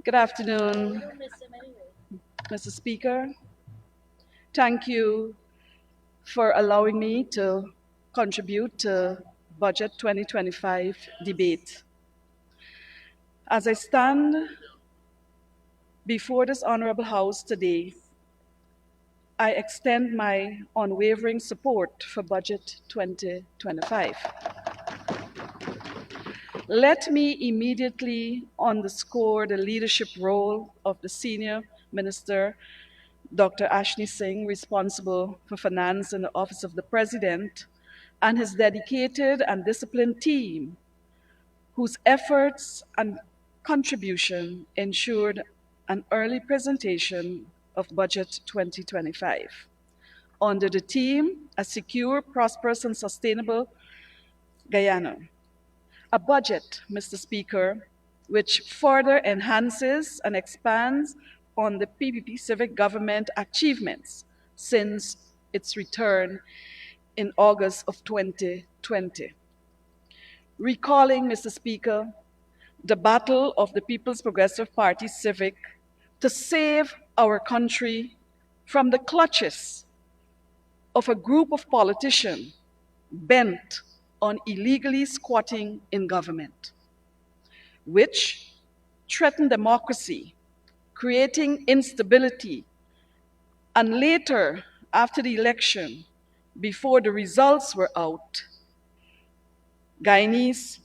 Good afternoon, Mr. Speaker. Thank you for allowing me to contribute to Budget 2025 debate. As I stand before this Honorable House today, I extend my unwavering support for Budget 2025. Let me immediately underscore the leadership role of the Senior Minister, Dr. Ashni Singh, responsible for finance in the Office of the President, and his dedicated and disciplined team, whose efforts and contribution ensured an early presentation of Budget 2025. Under the theme, A Secure, Prosperous and Sustainable Guyana. A budget, Mr. Speaker, which further enhances and expands on the PPP civic government achievements since its return in August of 2020. Recalling, Mr. Speaker, the battle of the People's Progressive Party Civic to save our country from the clutches of a group of politicians bent on illegally squatting in government, which threatened democracy, creating instability, and later, after the election, before the results were out, Guyanese,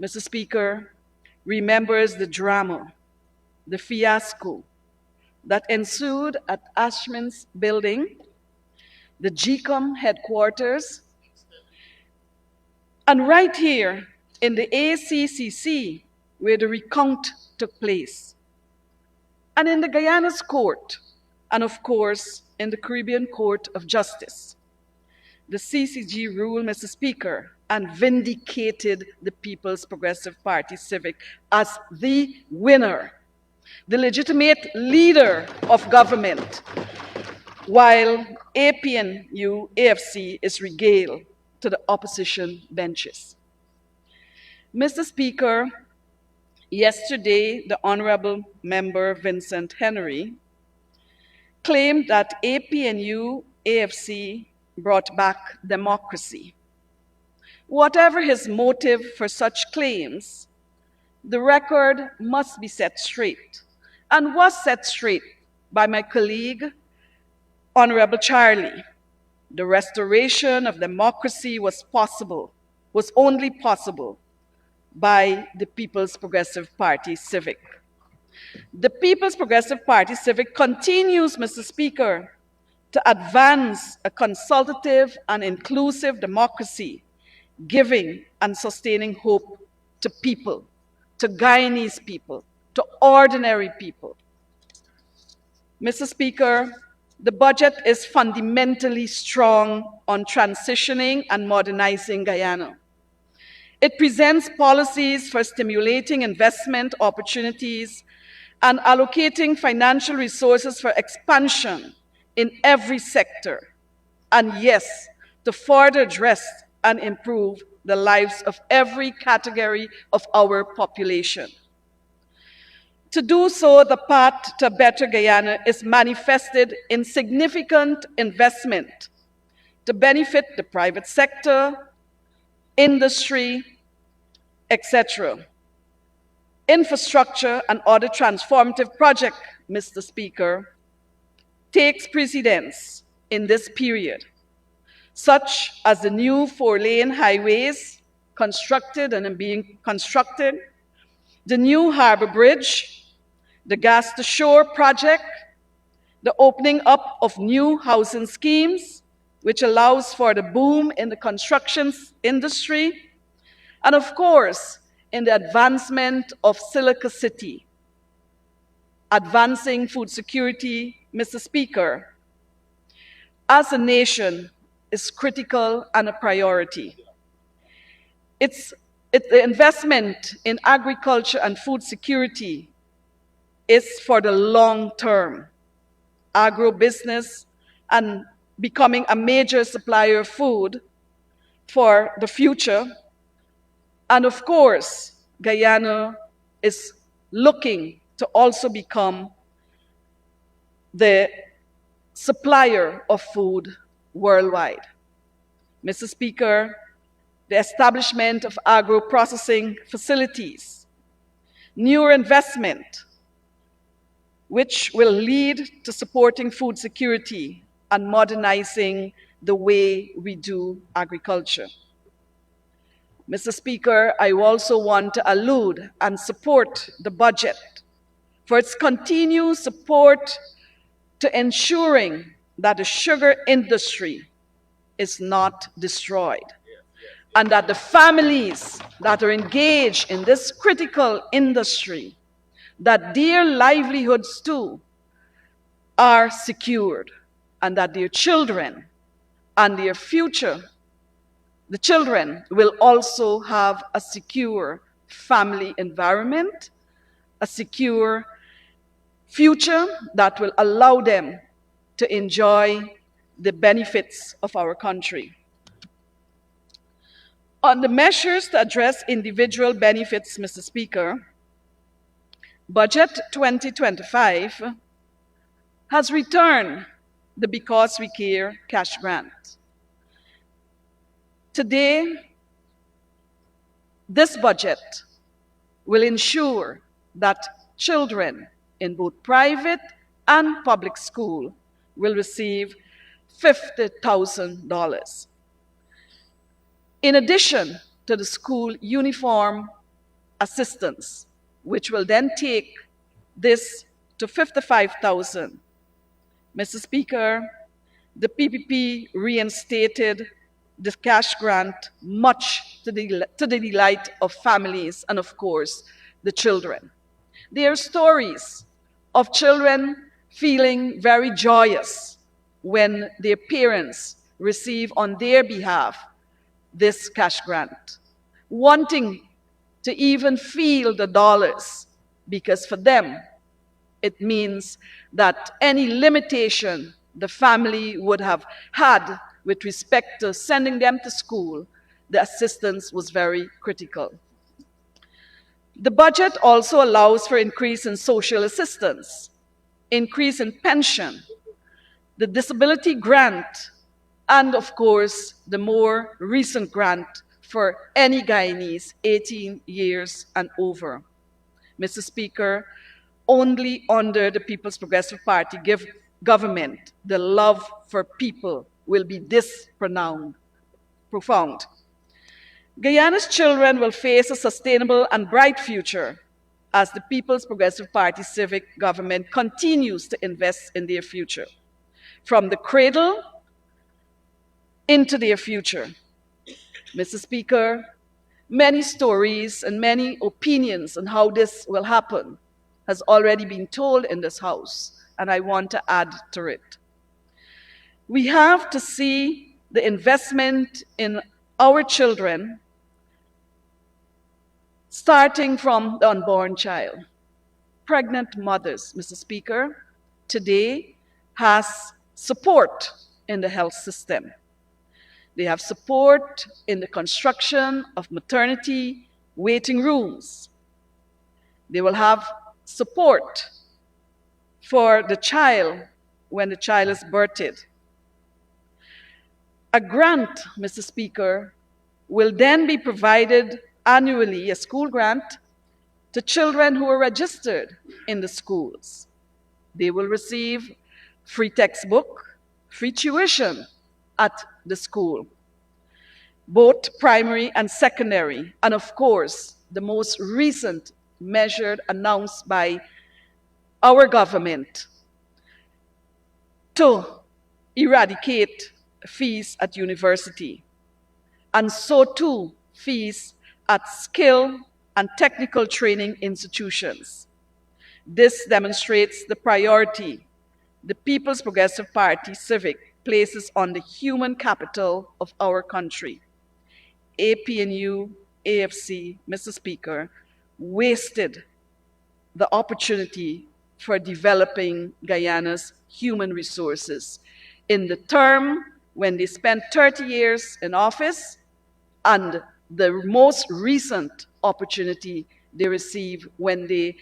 Mr. Speaker, remembers the drama, the fiasco that ensued at Ashman's building, the GCOM headquarters, and right here in the ACCC, where the recount took place, and in the Guyana's court, and of course, in the Caribbean Court of Justice. The CCG ruled, Mr. Speaker, and vindicated the People's Progressive Party Civic as the winner, the legitimate leader of government, while APNU AFC is regaled to the opposition benches. Mr. Speaker, yesterday the Honorable Member Vincent Henry claimed that APNU AFC brought back democracy. Whatever his motive for such claims, the record must be set straight, and was set straight by my colleague, Honorable Charlie. The restoration of democracy was only possible by the People's Progressive Party Civic. The People's Progressive Party Civic continues, Mr. Speaker, to advance a consultative and inclusive democracy, giving and sustaining hope to people, to Guyanese people, to ordinary people. Mr. Speaker, the budget is fundamentally strong on transitioning and modernizing Guyana. It presents policies for stimulating investment opportunities and allocating financial resources for expansion in every sector, and yes, to further address and improve the lives of every category of our population. To do so, the path to a better Guyana is manifested in significant investment to benefit the private sector, industry, etc. Infrastructure and other transformative projects, Mr. Speaker, takes precedence in this period, such as the new 4-lane highways constructed and being constructed, the new harbor bridge, the gas-to-shore project, the opening up of new housing schemes, which allows for the boom in the construction industry, and of course, in the advancement of Silica City. Advancing food security, Mr. Speaker, as a nation is critical and a priority. The investment in agriculture and food security is for the long term. Agribusiness and becoming a major supplier of food for the future. And of course, Guyana is looking to also become the supplier of food worldwide. Mr. Speaker, the establishment of agro-processing facilities, newer investment, which will lead to supporting food security and modernizing the way we do agriculture. Mr. Speaker, I also want to allude and support the budget for its continued support to ensuring that the sugar industry is not destroyed, and that the families that are engaged in this critical industry, that their livelihoods too are secured, and that their children and their future, the children will also have a secure family environment, a secure future that will allow them to enjoy the benefits of our country. On the measures to address individual benefits, Mr. Speaker, Budget 2025 has returned the Because We Care cash grant. Today, this budget will ensure that children in both private and public school will receive $50,000. In addition to the school uniform assistance, which will then take this to $55,000. Mr. Speaker, the PPP reinstated the cash grant, much to the delight of families and, of course, the children. There are stories of children feeling very joyous when their parents receive on their behalf this cash grant, wanting to even feel the dollars, because for them it means that any limitation the family would have had with respect to sending them to school, the assistance was very critical. The budget also allows for increase in social assistance, increase in pension, the disability grant, and of course, the more recent grant for any Guyanese 18 years and over. Mr. Speaker, only under the People's Progressive Party government, the love for people will be this profound. Guyana's children will face a sustainable and bright future as the People's Progressive Party civic government continues to invest in their future. From the cradle into their future. Mr. Speaker, many stories and many opinions on how this will happen has already been told in this House, and I want to add to it. We have to see the investment in our children starting from the unborn child. Pregnant mothers, Mr. Speaker, today has support in the health system. They have support in the construction of maternity waiting rooms. They will have support for the child when the child is birthed. A grant, Mr. Speaker, will then be provided annually, a school grant, to children who are registered in the schools. They will receive free textbook, free tuition at the school, both primary and secondary, and of course, the most recent measure announced by our government to eradicate fees at university, and so too fees at skill and technical training institutions. This demonstrates the priority the People's Progressive Party civic places on the human capital of our country. APNU, AFC, Mr. Speaker, wasted the opportunity for developing Guyana's human resources in the term when they spent 30 years in office and the most recent opportunity they received when they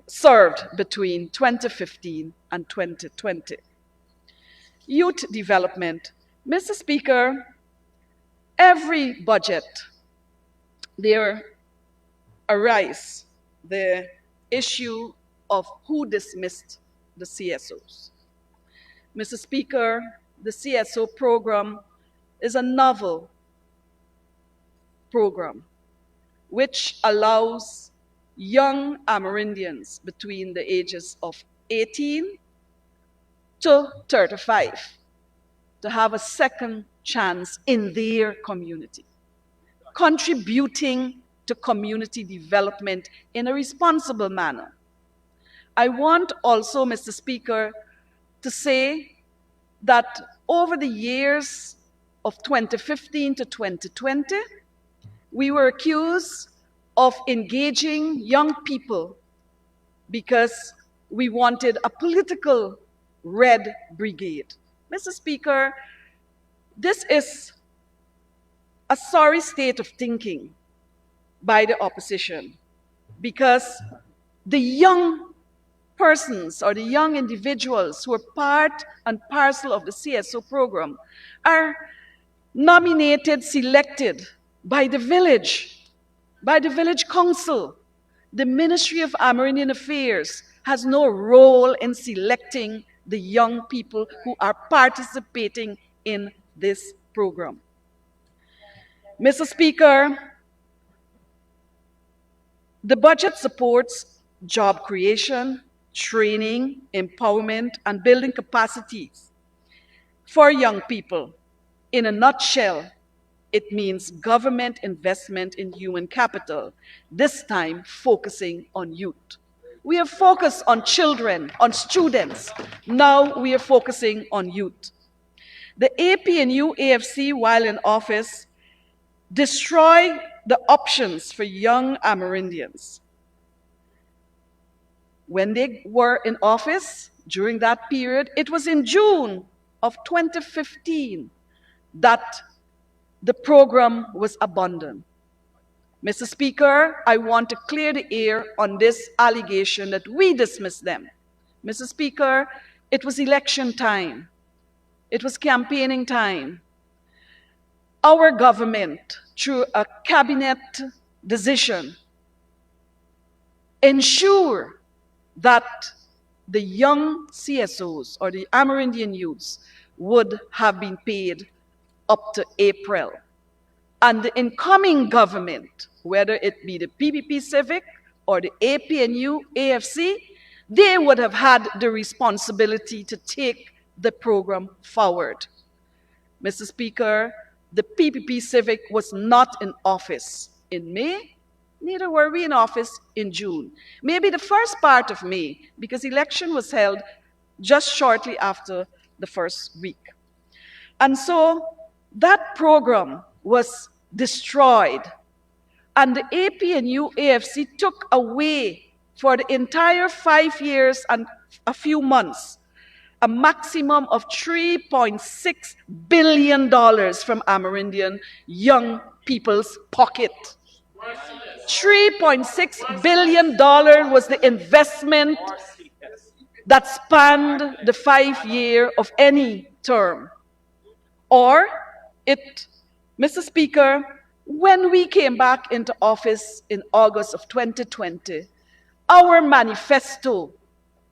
served between 2015 and 2020. Youth development. Mr. Speaker, every budget, there arise the issue of who dismissed the CSOs. Mr. Speaker, the CSO program is a novel program which allows young Amerindians between the ages of 18 to 35 to have a second chance in their community, contributing to community development in a responsible manner. I want also, Mr. Speaker, to say that over the years of 2015 to 2020, we were accused of engaging young people because we wanted a political red brigade. Mr. Speaker, this is a sorry state of thinking by the opposition, because the young persons or the young individuals who are part and parcel of the CSO program are nominated, selected by the village council. The Ministry of Amerindian Affairs has no role in selecting the young people who are participating in this program. Mr. Speaker, the budget supports job creation, training, empowerment, and building capacities for young people. In a nutshell, it means government investment in human capital, this time focusing on youth. We have focused on children, on students. Now we are focusing on youth. The APNU AFC, while in office, destroyed the options for young Amerindians. When they were in office, during that period, it was in June of 2015 that the program was abandoned. Mr. Speaker, I want to clear the air on this allegation that we dismissed them. Mr. Speaker, it was election time. It was campaigning time. Our government, through a cabinet decision, ensured that the young CSOs or the Amerindian youths would have been paid up to April. And the incoming government, whether it be the PPP Civic or the APNU AFC, they would have had the responsibility to take the program forward. Mr. Speaker, the PPP Civic was not in office in May, neither were we in office in June. Maybe the first part of May, because election was held just shortly after the first week. And so that program was destroyed, and the APNU AFC took away for the entire 5 years and a few months a maximum of $3.6 billion from Amerindian young people's pocket. $3.6 billion was the investment that spanned the 5 year of any term. Or it, Mr. Speaker, when we came back into office in August of 2020, our manifesto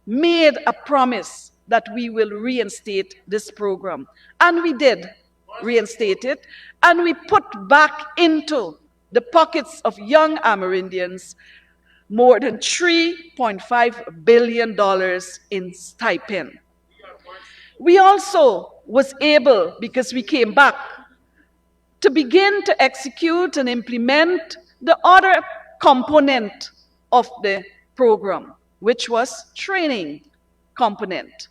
made a promise that we will reinstate this program. And we did reinstate it, and we put back into the pockets of young Amerindians more than $3.5 billion in stipend. We also was able, because we came back, to begin to execute and implement the other component of the program, which was training component.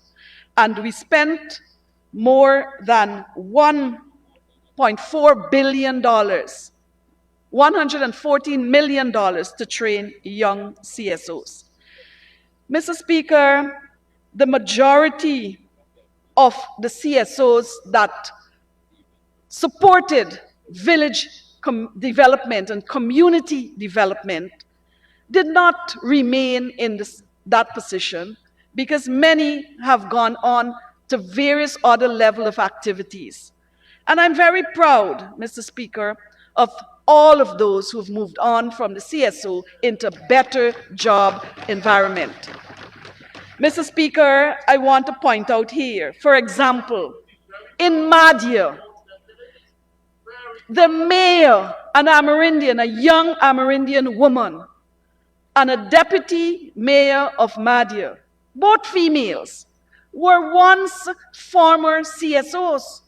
And we spent more than $1.4 billion, $114 million to train young CSOs. Mr. Speaker, the majority of the CSOs that supported village development and community development did not remain in that position because many have gone on to various other levels of activities. And I'm very proud, Mr. Speaker, of all of those who've moved on from the CSO into a better job environment. Mr. Speaker, I want to point out here, for example, in Madhya, the mayor, an Amerindian, a young Amerindian woman, and a deputy mayor of Madhya, both females, were once former CSOs.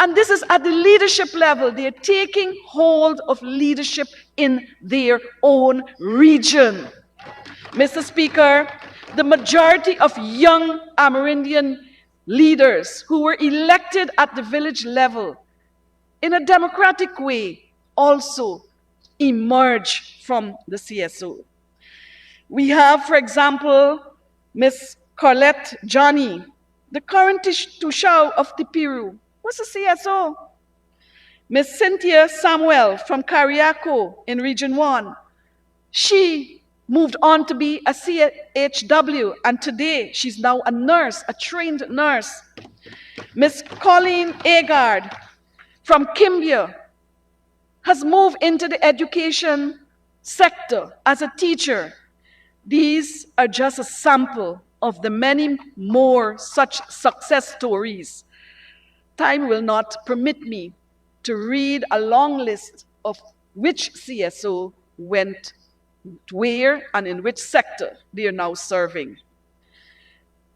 And this is at the leadership level. They're taking hold of leadership in their own region. Mr. Speaker, the majority of young Amerindian leaders who were elected at the village level in a democratic way also emerge from the CSO. We have, for example, Ms. Colette Johnny, the current Tushao of Tipiru, was a CSO. Ms. Cynthia Samuel from Kariako in Region 1, she moved on to be a CHW, and today she's now a nurse, a trained nurse. Ms. Colleen Agard from Kimbia has moved into the education sector as a teacher. These are just a sample of the many more such success stories. Time will not permit me to read a long list of which CSO went where and in which sector they are now serving.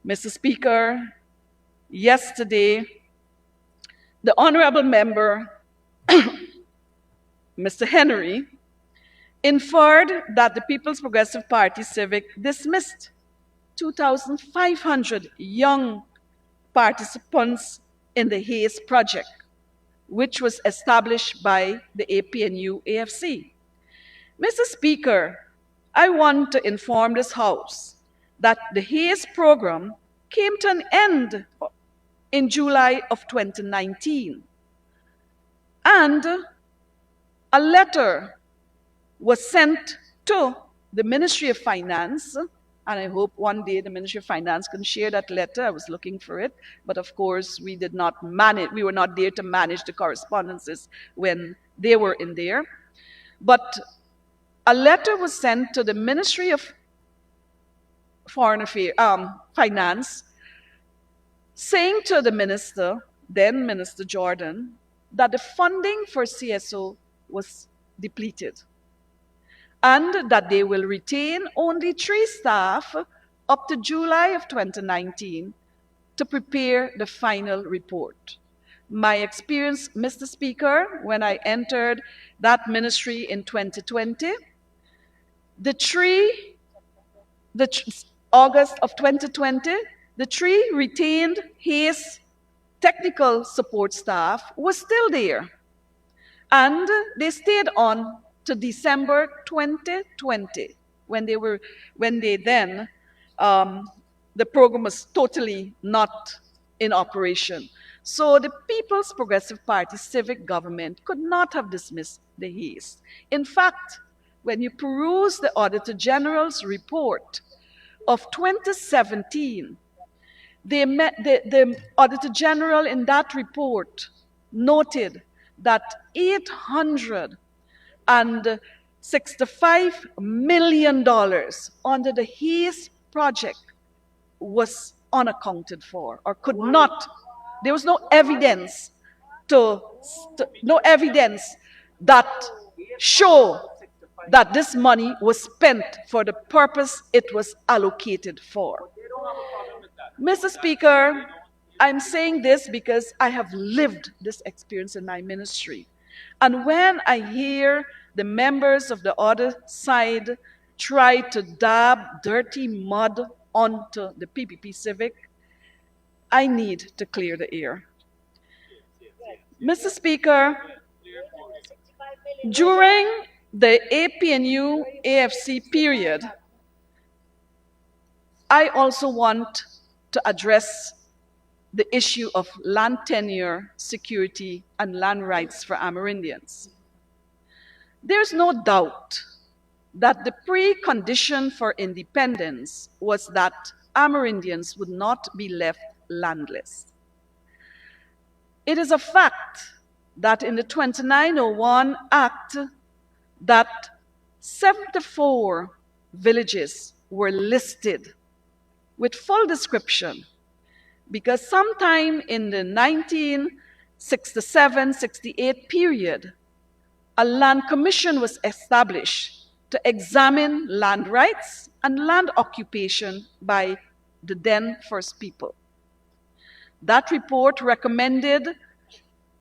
Mr. Speaker, yesterday, the honorable member, Mr. Henry, inferred that the People's Progressive Party Civic dismissed 2,500 young participants in the HAZE project, which was established by the APNU-AFC. Mr. Speaker, I want to inform this House that the HAZE program came to an end in July of 2019. And a letter was sent to the Ministry of Finance, and I hope one day the Ministry of Finance can share that letter. I was looking for it, but of course we did not manage, we were not there to manage the correspondences when they were in there. But a letter was sent to the Ministry of Foreign Affairs, Finance, saying to the minister, then Minister Jordan, that the funding for CSO was depleted and that they will retain only 3 staff up to July of 2019 to prepare the final report. My experience, Mr. Speaker, when I entered that ministry in 2020, August of 2020, the 3 retained HAZE technical support staff was still there. And they stayed on to December 2020, when the program was totally not in operation. So the People's Progressive Party civic government could not have dismissed the HAZE. In fact, when you peruse the Auditor General's report of 2017, the Auditor General in that report noted that $865 million under the HAZE project was unaccounted for, or could not. There was no evidence that show that this money was spent for the purpose it was allocated for. Mr. Speaker, I'm saying this because I have lived this experience in my ministry. And when I hear the members of the other side try to dab dirty mud onto the PPP Civic, I need to clear the air. Mr. Speaker, during the APNU-AFC period, I also want to address the issue of land tenure, security, and land rights for Amerindians. There's no doubt that the precondition for independence was that Amerindians would not be left landless. It is a fact that in the 2901 Act that 74 villages were listed with full description, because sometime in the 1967-68 period, a land commission was established to examine land rights and land occupation by the then First People. That report recommended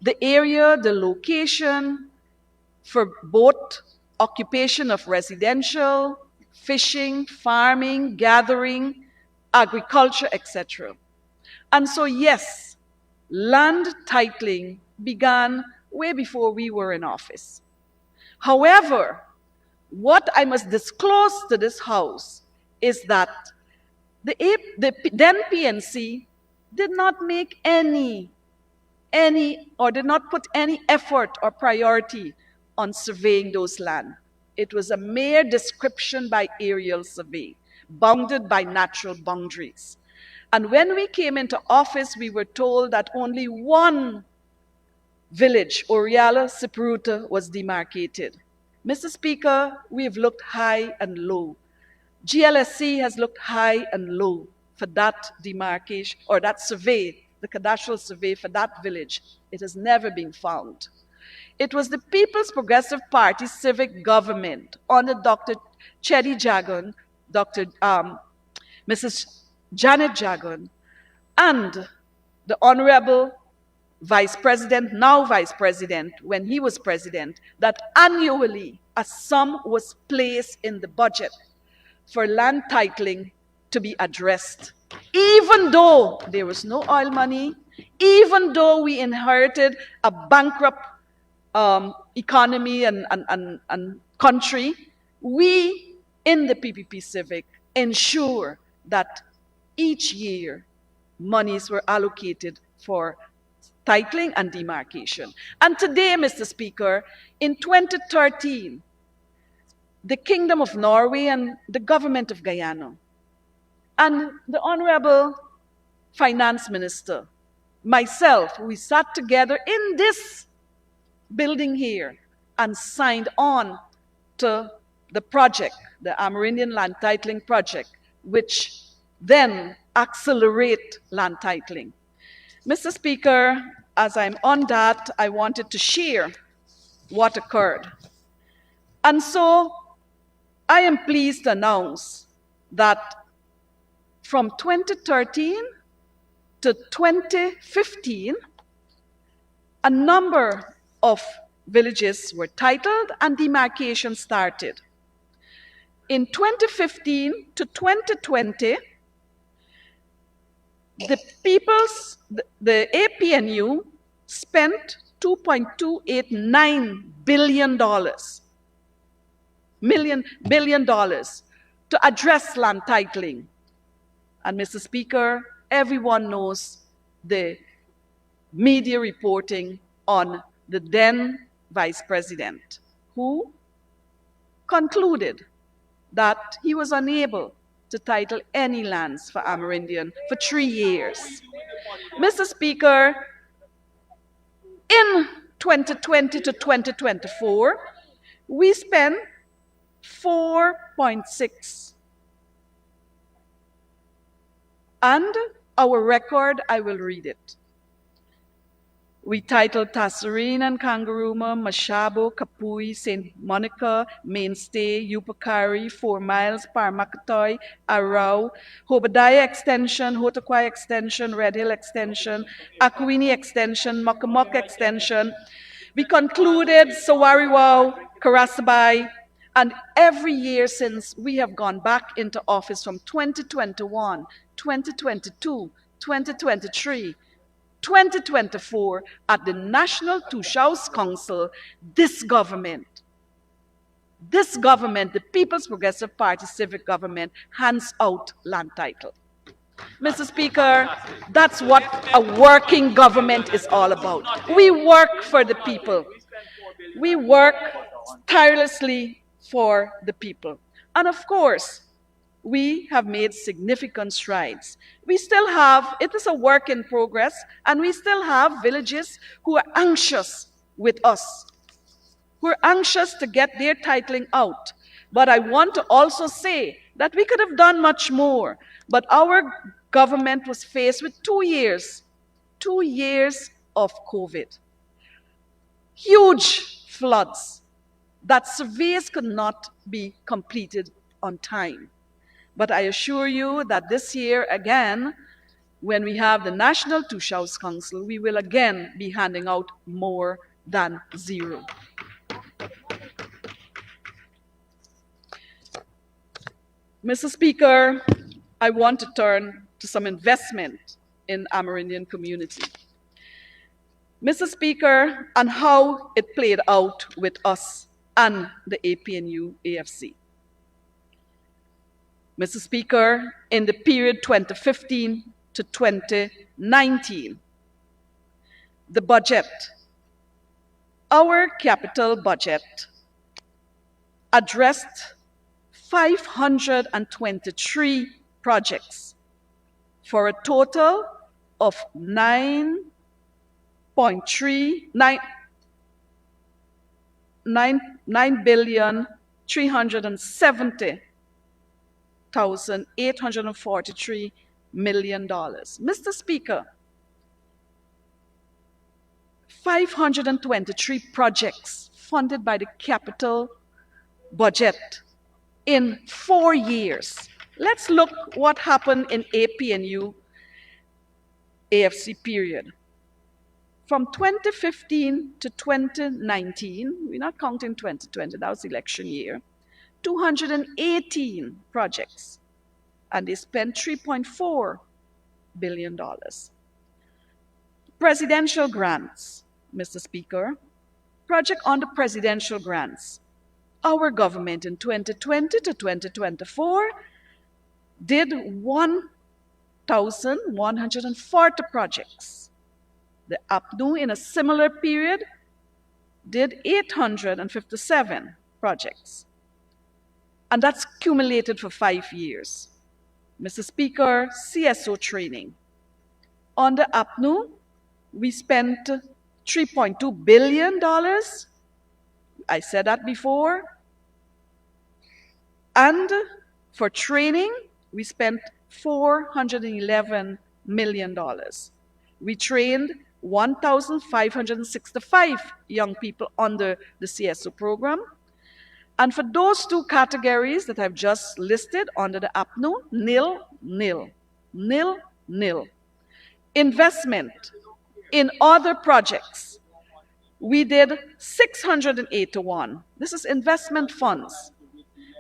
the area, the location for both occupation of residential, fishing, farming, gathering, agriculture, etc. And so, yes, land titling began way before we were in office. However, what I must disclose to this House is that the then PNC did not make any or did not put any effort or priority on surveying those land. It was a mere description by aerial survey, bounded by natural boundaries. And when we came into office, we were told that only one village, Oriala Sipuruta, was demarcated. Mr. Speaker, we have looked high and low. GLSC has looked high and low for that demarcation, or that survey, the cadastral survey for that village. It has never been found. It was the People's Progressive Party civic government under Dr. Chedi Jagan, Mrs. Janet Jagan, and the Honorable Vice President, now Vice President, when he was President, that annually a sum was placed in the budget for land titling to be addressed. Even though there was no oil money, even though we inherited a bankrupt economy and country, we in the PPP Civic ensure that each year monies were allocated for titling and demarcation. And today, Mr. Speaker, in 2013, the Kingdom of Norway and the government of Guyana and the Honorable Finance Minister, myself, we sat together in this building here and signed on to the project, the Amerindian Land Titling Project, which then accelerate land titling. Mr. Speaker, as I'm on that, I wanted to share what occurred. And so I am pleased to announce that from 2013 to 2015, a number of villages were titled and demarcation started. In 2015 to 2020, the APNU spent $2.289 billion to address land titling. And Mr. Speaker, everyone knows the media reporting on the then Vice President, who concluded that he was unable to title any lands for Amerindian for 3 years. Mr. Speaker, in 2020 to 2024, we spent $4.6. And our record, I will read it. We titled Tasserine and Kangaruma, Mashabo, Kapui, St. Monica, Mainstay, Yupakari, 4 Miles, Parmakatoy, Arau, Hobadiah Extension, Hotakwai Extension, Red Hill Extension, Akwini Extension, Mokamok Extension. We concluded Sawariwao, Karasabai, and every year since we have gone back into office from 2021, 2022, 2023, 2024, at the National Tushaus Council, this government, the People's Progressive Party civic government, hands out land title. Mr. Speaker, that's what a working government is all about. We work for the people. We work tirelessly for the people. And of course, we have made significant strides. We still have, it is a work in progress, and we still have villages who are anxious with us, who are anxious to get their titling out. But I want to also say that we could have done much more, but our government was faced with 2 years of COVID. Huge floods that surveys could not be completed on time. But I assure you that this year, again, when we have the National 𝐁𝐔𝐃𝐆 Council, we will again be handing out more than zero. Mr. Speaker, I want to turn to some investment in Amerindian community. Mr. Speaker, and how it played out with us and the APNU AFC. Mr. Speaker, in the period 2015 to 2019, the budget, our capital budget, addressed 523 projects for a total of 9.370,843 million dollars. Mr. Speaker, 523 projects funded by the capital budget in 4 years. Let's look what happened in APNU AFC period. From 2015 to 2019, we're not counting 2020, that was election year, 218 projects, and they spent $3.4 billion. Presidential grants, Mr. Speaker, project under presidential grants. Our government in 2020 to 2024 did 1,140 projects. The APNU in a similar period did 857 projects. And that's cumulated for 5 years. Mr. Speaker, CSO training. On the APNU, we spent $3.2 billion. I said that before. And for training, we spent $411 million. We trained 1,565 young people under the CSO program. And for those two categories that I've just listed under the APNU, nil, nil, nil, nil. Investment in other projects, we did 681. This is investment funds.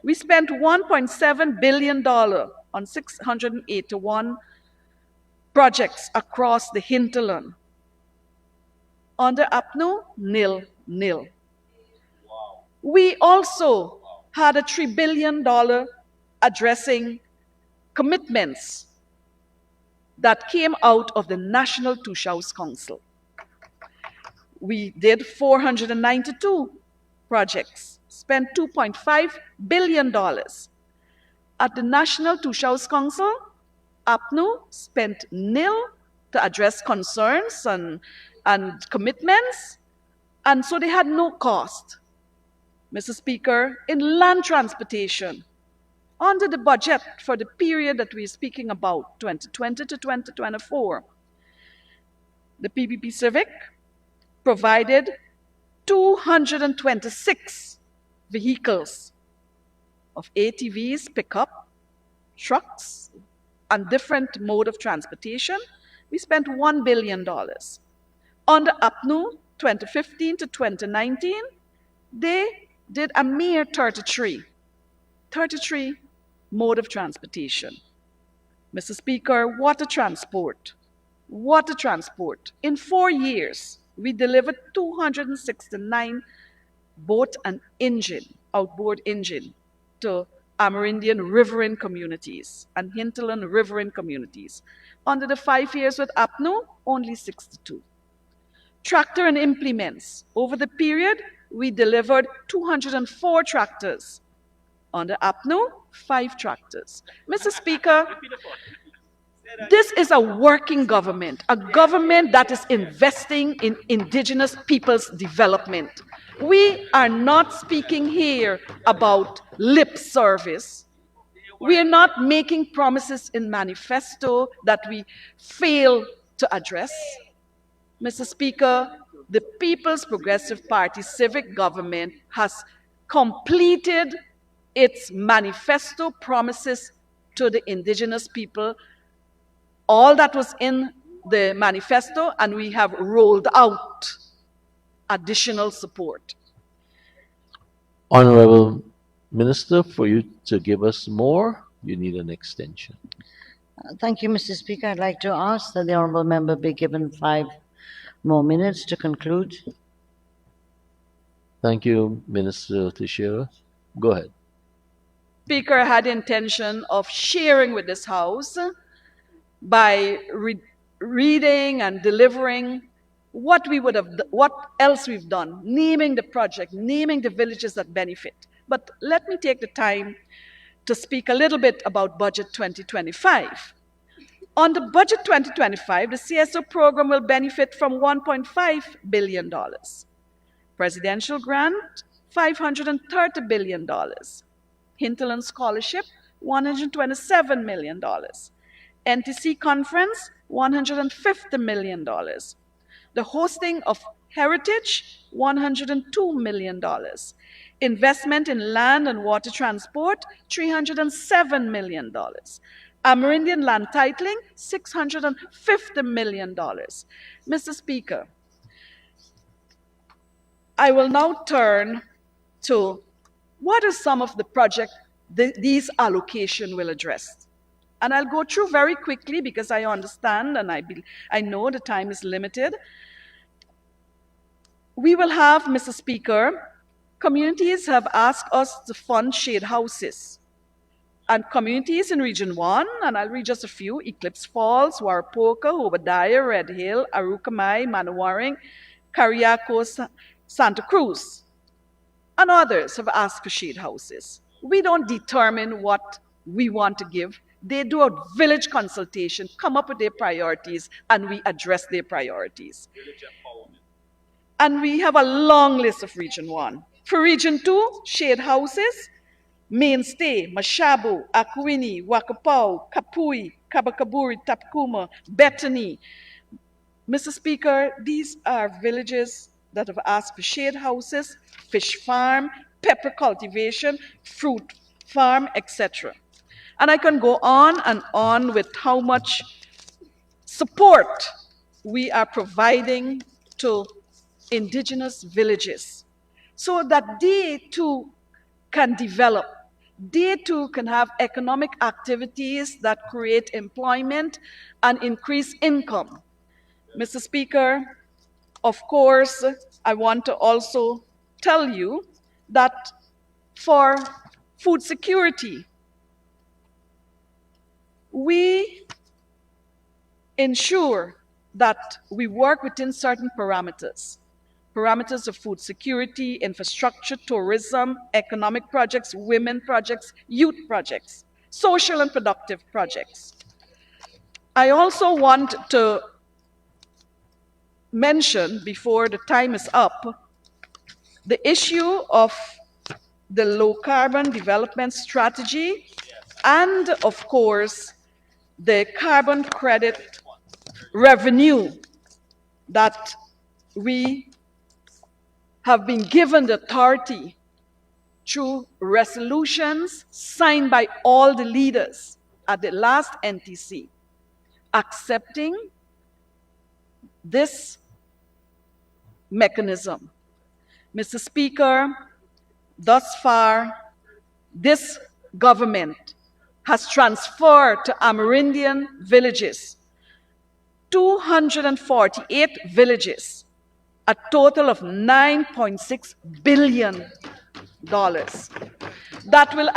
We spent $1.7 billion on 681 projects across the hinterland. Under APNU, nil, nil. We also had a $3 billion addressing commitments that came out of the National 𝐁𝐶𝐃𝐆 Council. We did 492 projects, spent $2.5 billion. At the National 𝐁𝐶𝐃𝐆 Council, APNU spent nil to address concerns and commitments, and so they had no cost. Mr. Speaker, in land transportation, under the budget for the period that we're speaking about, 2020 to 2024, the PPP Civic provided 226 vehicles of ATVs, pickup, trucks, and different mode of transportation. We spent $1 billion. On the APNU, 2015 to 2019, they did a mere 33 mode of transportation. Mr. Speaker, water transport. In 4 years, we delivered 269 boat and outboard engine to Amerindian riverine communities and hinterland riverine communities. Under the 5 years with APNU, only 62. Tractor and implements. Over the period, we delivered 204 tractors. On the APNU, 5 tractors. Mr. Speaker, this is a working government, a government that is investing in indigenous people's development. We are not speaking here about lip service. We are not making promises in manifesto that we fail to address. Mr. Speaker, the People's Progressive Party civic government has completed its manifesto promises to the indigenous people, all that was in the manifesto, and we have rolled out additional support. Honorable Minister, for you to give us more, you need an extension. Thank you, Mr. Speaker. I'd like to ask that the honourable member be given 5 more minutes to conclude. Thank you, Minister Teixeira. Go ahead. Speaker, I had intention of sharing with this House by reading and delivering what else we've done, naming the project, naming the villages that benefit. But let me take the time to speak a little bit about Budget 2025. On the Budget 2025, the CSO program will benefit from $1.5 billion. Presidential grant, $530 billion. Hinterland Scholarship, $127 million. NTC Conference, $150 million. The hosting of Heritage, $102 million. Investment in land and water transport, $307 million. Amerindian land titling, $650 million. Mr. Speaker, I will now turn to what are some of the projects these allocation will address. And I'll go through very quickly because I understand and I know the time is limited. We will have, Mr. Speaker, communities have asked us to fund shade houses. And communities in Region 1, and I'll read just a few: Eclipse Falls, Warapoka, Obadiah, Red Hill, Arukamai, Manawaring, Cariaco, Santa Cruz, and others have asked for shade houses. We don't determine what we want to give. They do a village consultation, come up with their priorities, and we address their priorities. And we have a long list of Region 1. For Region 2, shade houses, Mainstay, Mashabu, Akwini, Wakapau, Kapui, Kabakaburi, Tapkuma, Bethany. Mr. Speaker, these are villages that have asked for shade houses, fish farm, pepper cultivation, fruit farm, etc. And I can go on and on with how much support we are providing to indigenous villages so that they too can develop. They too can have economic activities that create employment and increase income. Mr. Speaker, of course, I want to also tell you that for food security, we ensure that we work within certain parameters of food security, infrastructure, tourism, economic projects, women projects, youth projects, social and productive projects. I also want to mention, before the time is up, the issue of the low carbon development strategy and, of course, the carbon credit revenue that we have been given the authority through resolutions signed by all the leaders at the last NTC, accepting this mechanism. Mr. Speaker, thus far, this government has transferred to Amerindian villages 248 villages, a total of $9.6 billion that will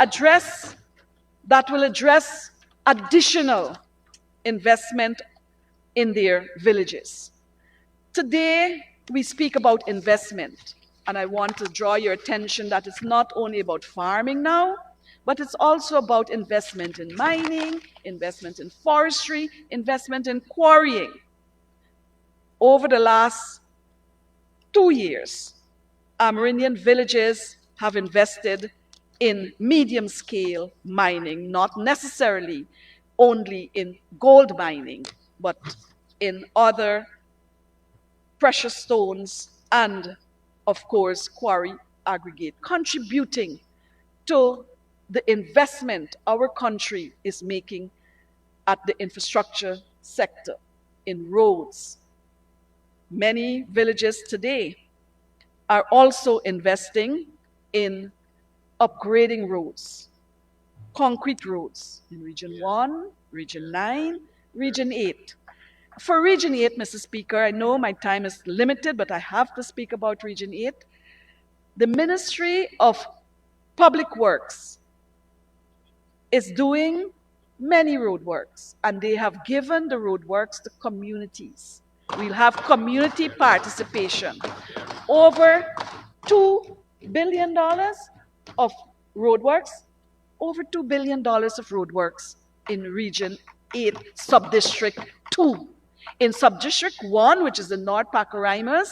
address additional investment in their villages. Today, we speak about investment. and I want to draw your attention that it's not only about farming now, but it's also about investment in mining, investment in forestry, investment in quarrying. Over the last 2 years, Amerindian villages have invested in medium-scale mining, not necessarily only in gold mining, but in other precious stones and, of course, quarry aggregate, contributing to the investment our country is making at the infrastructure sector, in roads. Many villages today are also investing in upgrading roads, concrete roads in Region 1, Region 9, Region 8. For Region 8, Mr. Speaker, I know my time is limited, but I have to speak about Region 8. The Ministry of Public Works is doing many roadworks, and they have given the roadworks to communities. We'll have community participation. Over $2 billion of roadworks, over $2 billion of roadworks in Region 8, Subdistrict 2. In Subdistrict 1, which is the North Pacaraimans,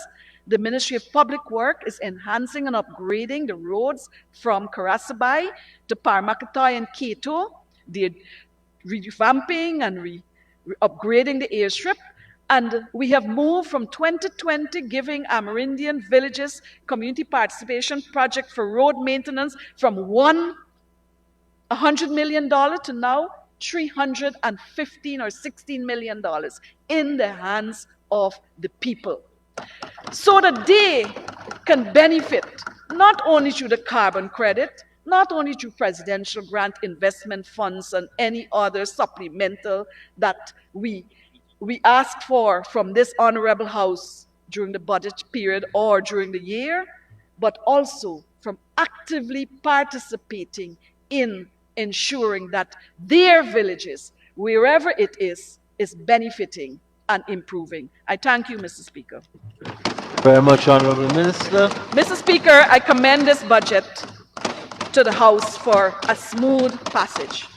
the Ministry of Public Work is enhancing and upgrading the roads from Karasabay to Parmakatoy and 𝐃𝐄𝐁. They're revamping and upgrading the airstrip. And we have moved from 2020 giving Amerindian villages community participation project for road maintenance from $100 million to now $315 or $16 million in the hands of the people, so that they can benefit not only through the carbon credit, not only through presidential grant investment funds and any other supplemental that we asked for from this honorable house during the budget period or during the year, but also from actively participating in ensuring that their villages, wherever it is benefiting and improving. I thank you, Mr. Speaker. Very much, Honorable Minister. Mr. Speaker, I commend this budget to the House for a smooth passage.